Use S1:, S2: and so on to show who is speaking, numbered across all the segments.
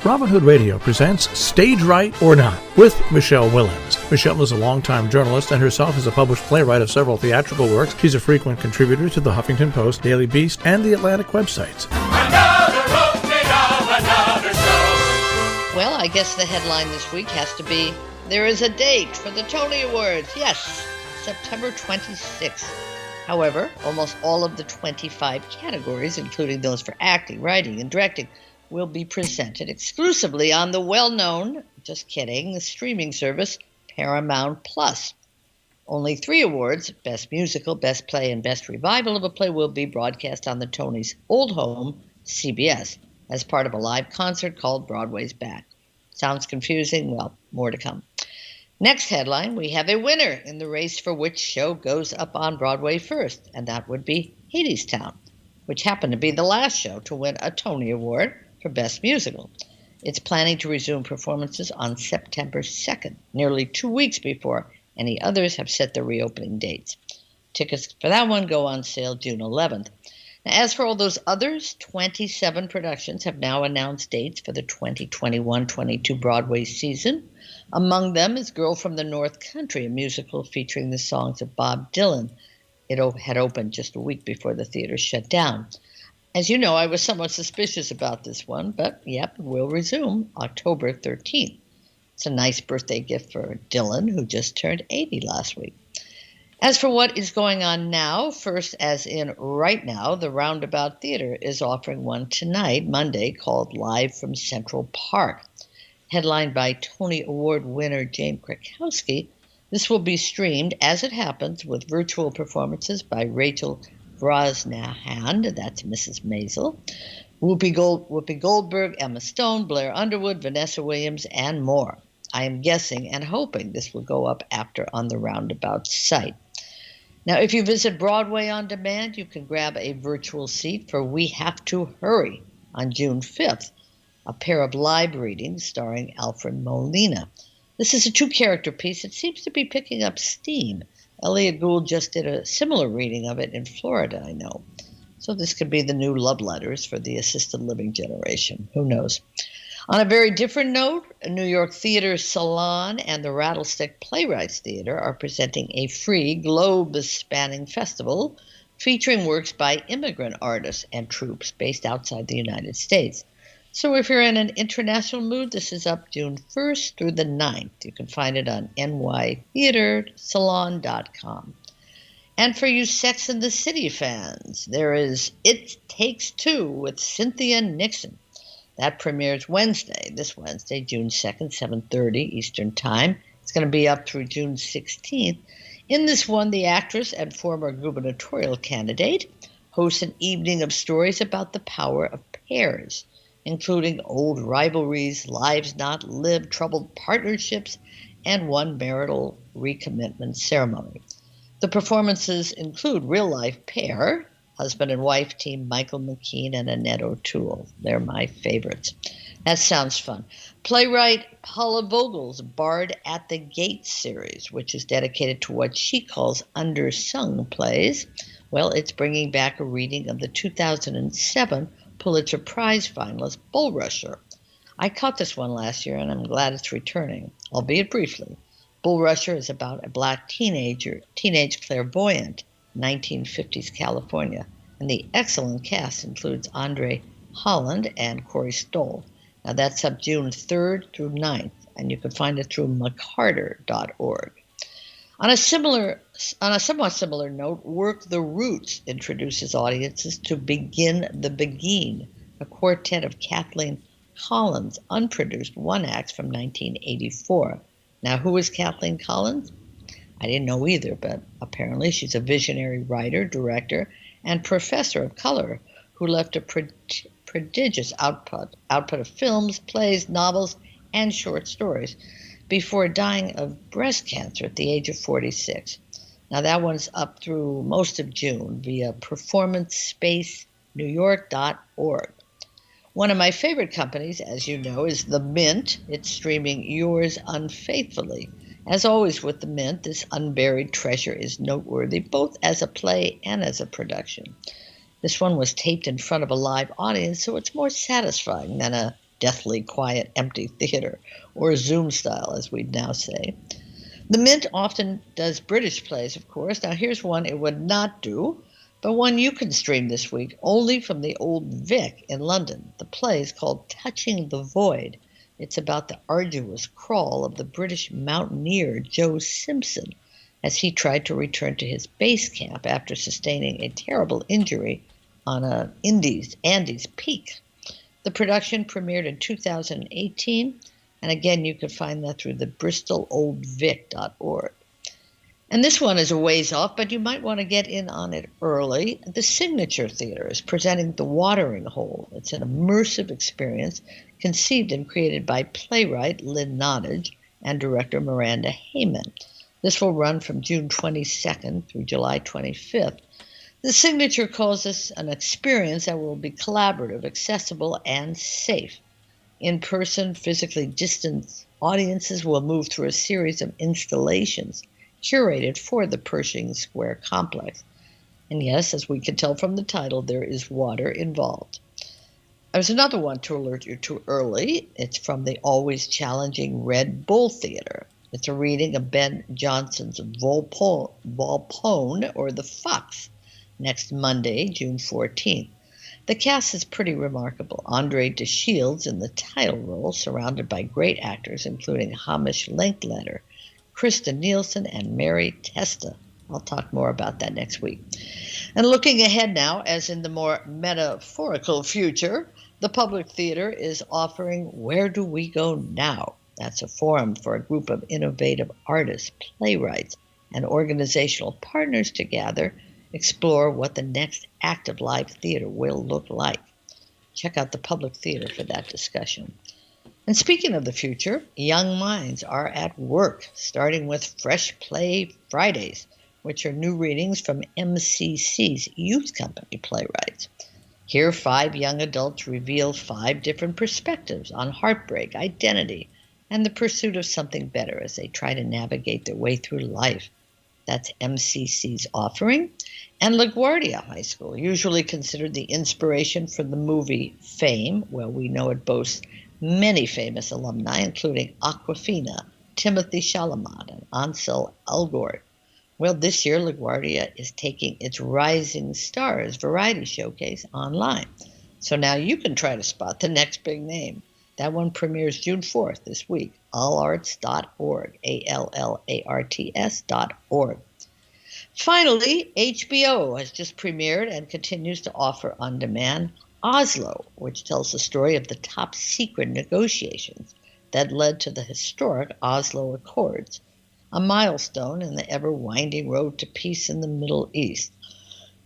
S1: Robin Hood Radio presents Stage Right or Not with Michele Willens. Michele is a longtime journalist and herself is a published playwright of several theatrical works. She's a frequent contributor to the Huffington Post, Daily Beast, and the Atlantic websites.
S2: Another opening of another show.
S3: Well, I guess the headline this week has to be, there is a date for the Tony Awards. Yes, September 26th. However, almost all of the 25 categories, including those for acting, writing, and directing, will be presented exclusively on the well-known, just kidding, the streaming service Paramount Plus. Only 3 awards, Best Musical, Best Play, and Best Revival of a Play, will be broadcast on the Tonys' old home, CBS, as part of a live concert called Broadway's Back. Sounds confusing? Well, more to come. Next headline, we have a winner in the race for which show goes up on Broadway first, and that would be Hadestown, which happened to be the last show to win a Tony Award for Best Musical. It's planning to resume performances on September 2nd, nearly 2 weeks before any others have set their reopening dates. Tickets for that one go on sale June 11th. Now, as for all those others, 27 productions have now announced dates for the 2021-22 Broadway season. Among them is Girl from the North Country, a musical featuring the songs of Bob Dylan. It had opened just a week before the theater shut down. As you know, I was somewhat suspicious about this one, but yep, it will resume October 13th. It's a nice birthday gift for Dylan, who just turned 80 last week. As for what is going on now, first as in right now, the Roundabout Theater is offering one tonight, Monday, called Live from Central Park. Headlined by Tony Award winner James Krakowski, this will be streamed, as it happens, with virtual performances by Rachel Brosnahan, that's Mrs. Maisel, Whoopi Goldberg, Emma Stone, Blair Underwood, Vanessa Williams, and more. I am guessing and hoping this will go up after on the Roundabout site. Now, if you visit Broadway on Demand, you can grab a virtual seat for We Have to Hurry on June 5th, a pair of live readings starring Alfred Molina. This is a 2-character piece that seems to be picking up steam. Elliot Gould just did a similar reading of it in Florida, I know. So this could be the new love letters for the assisted living generation. Who knows? On a very different note, New York Theater Salon and the Rattlestick Playwrights Theater are presenting a free globe-spanning festival featuring works by immigrant artists and troupes based outside the United States. So if you're in an international mood, this is up June 1st through the 9th. You can find it on nytheatersalon.com. And for you Sex and the City fans, there is It Takes Two with Cynthia Nixon. That premieres this Wednesday, June 2nd, 7:30 Eastern Time. It's going to be up through June 16th. In this one, the actress and former gubernatorial candidate hosts an evening of stories about the power of pairs, including old rivalries, lives not lived, troubled partnerships, and one marital recommitment ceremony. The performances include real-life pair, husband and wife team Michael McKean and Annette O'Toole. They're my favorites. That sounds fun. Playwright Paula Vogel's Bard at the Gate series, which is dedicated to what she calls undersung plays, well, it's bringing back a reading of the 2007 Pulitzer Prize finalist Bull Rusher. I caught this one last year, and I'm glad it's returning, albeit briefly. Bull Rusher is about a black teenage clairvoyant, 1950s California, and the excellent cast includes Andre Holland and Corey Stoll. Now that's up June 3rd through 9th, and you can find it through mccarter.org. On a somewhat similar note, Work the Roots introduces audiences to Begin the Beguine, a quartet of Kathleen Collins' unproduced one-acts from 1984. Now, who is Kathleen Collins? I didn't know either, but apparently she's a visionary writer, director, and professor of color who left a prodigious output of films, plays, novels, and short stories before dying of breast cancer at the age of 46. Now that one's up through most of June via performancespacenewyork.org. One of my favorite companies, as you know, is The Mint. It's streaming Yours Unfaithfully. As always with The Mint, this unburied treasure is noteworthy both as a play and as a production. This one was taped in front of a live audience, so it's more satisfying than a deathly quiet, empty theater, or Zoom style, as we'd now say. The Mint often does British plays, of course. Now, here's one it would not do, but one you can stream this week only from the Old Vic in London. The play is called Touching the Void. It's about the arduous crawl of the British mountaineer Joe Simpson as he tried to return to his base camp after sustaining a terrible injury on an Andes peak. The production premiered in 2018, and again, you can find that through the bristololdvic.org. And this one is a ways off, but you might want to get in on it early. The Signature Theater is presenting The Watering Hole. It's an immersive experience conceived and created by playwright Lynn Nottage and director Miranda Heyman. This will run from June 22nd through July 25th. The Signature calls this an experience that will be collaborative, accessible, and safe. In-person, physically distant audiences will move through a series of installations curated for the Pershing Square complex. And yes, as we can tell from the title, there is water involved. There's another one to alert you to early. It's from the always challenging Red Bull Theater. It's a reading of Ben Jonson's Volpone, or The Fox, next Monday, June 14th. The cast is pretty remarkable. Andre de Shields in the title role, surrounded by great actors, including Hamish Linklater, Kristen Nielsen, and Mary Testa. I'll talk more about that next week. And looking ahead now, as in the more metaphorical future, the Public Theater is offering Where Do We Go Now? That's a forum for a group of innovative artists, playwrights, and organizational partners to gather, explore what the next act of live theater will look like. Check out the Public Theater for that discussion. And speaking of the future, young minds are at work, starting with Fresh Play Fridays, which are new readings from MCC's Youth Company playwrights. Here, 5 young adults reveal 5 different perspectives on heartbreak, identity, and the pursuit of something better as they try to navigate their way through life. That's MCC's offering. And LaGuardia High School, usually considered the inspiration for the movie Fame, well, we know it boasts many famous alumni, including Awkwafina, Timothy Chalamet, and Ansel Elgort. Well, this year, LaGuardia is taking its Rising Stars variety showcase online. So now you can try to spot the next big name. That one premieres June 4th this week, allarts.org, ALLARTS.org. Finally, HBO has just premiered and continues to offer on demand Oslo, which tells the story of the top secret negotiations that led to the historic Oslo Accords, a milestone in the ever-winding road to peace in the Middle East.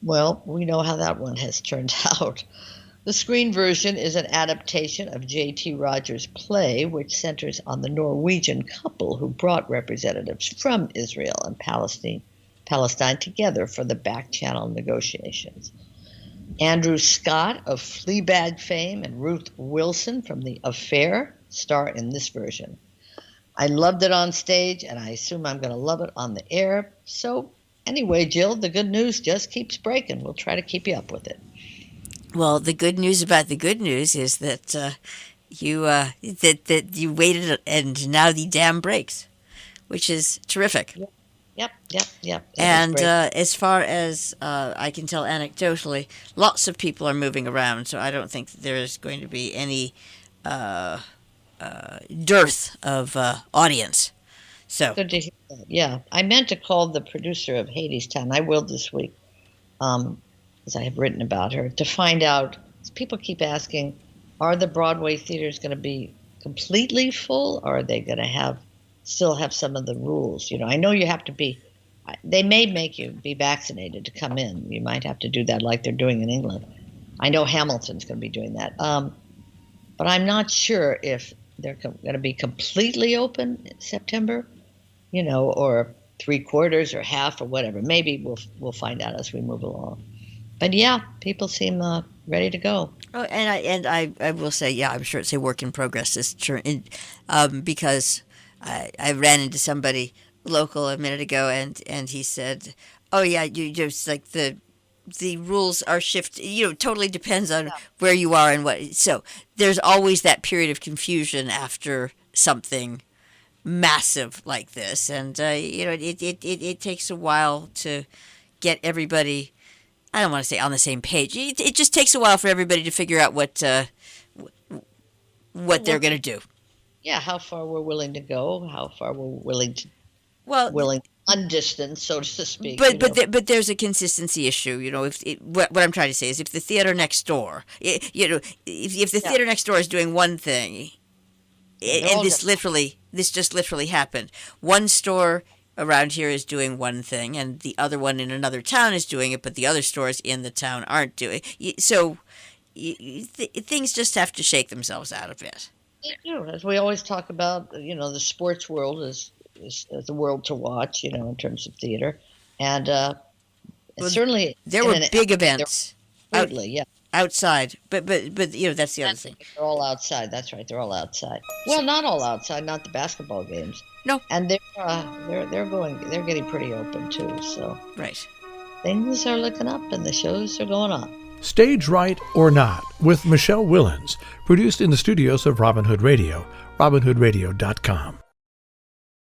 S3: Well, we know how that one has turned out. The screen version is an adaptation of J.T. Rogers' play, which centers on the Norwegian couple who brought representatives from Israel and Palestine together for the back-channel negotiations. Andrew Scott of Fleabag fame and Ruth Wilson from The Affair star in this version. I loved it on stage, and I assume I'm going to love it on the air. So anyway, Jill, the good news just keeps breaking. We'll try to keep you up with it.
S4: Well, the good news about the good news is that you waited, and now the dam breaks, which is terrific.
S3: Yep.
S4: And as far as I can tell anecdotally, lots of people are moving around, so I don't think that there is going to be any dearth of audience. So
S3: good to hear that. Yeah, I meant to call the producer of Hadestown. I will this week, as I have written about her, to find out. People keep asking, are the Broadway theaters going to be completely full, or are they going to still have some of the rules? You know, I know you have to be. They may make you be vaccinated to come in. You might have to do that like they're doing in England. I know Hamilton's going to be doing that. But I'm not sure if they're going to be completely open in September, or 3/4 or half or whatever. Maybe we'll find out as we move along. But yeah, people seem ready to go.
S4: Oh, and I will say, yeah, I'm sure it's a work in progress. Because I ran into somebody local a minute ago, and he said, "Oh yeah, you just like the the rules are shifted. Totally depends on where you are and what. So there's always that period of confusion after something massive like this, and it takes a while to get everybody. I don't want to say on the same page. It just takes a while for everybody to figure out what they're going to do.
S3: Yeah, how far we're willing to go, how far we're willing to undistance, so to speak.
S4: But there's a consistency issue. What I'm trying to say is, if the theater next door, if the theater next door is doing one thing, and this just literally happened. One store around here is doing one thing, and the other one in another town is doing it, but the other stores in the town aren't doing it. So things just have to shake themselves out a bit.
S3: They do. As we always talk about, the sports world is the world to watch, in terms of theater. And certainly
S4: there were big events.
S3: Absolutely, yeah.
S4: Outside, but that's the other thing.
S3: They're all outside. That's right. They're all outside. Well, not all outside. Not the basketball games.
S4: No.
S3: And they're getting pretty open too. So
S4: right.
S3: Things are looking up, and the shows are going on.
S1: Stage Right or Not with Michele Willens, produced in the studios of Robin Hood Radio, robinhoodradio.com.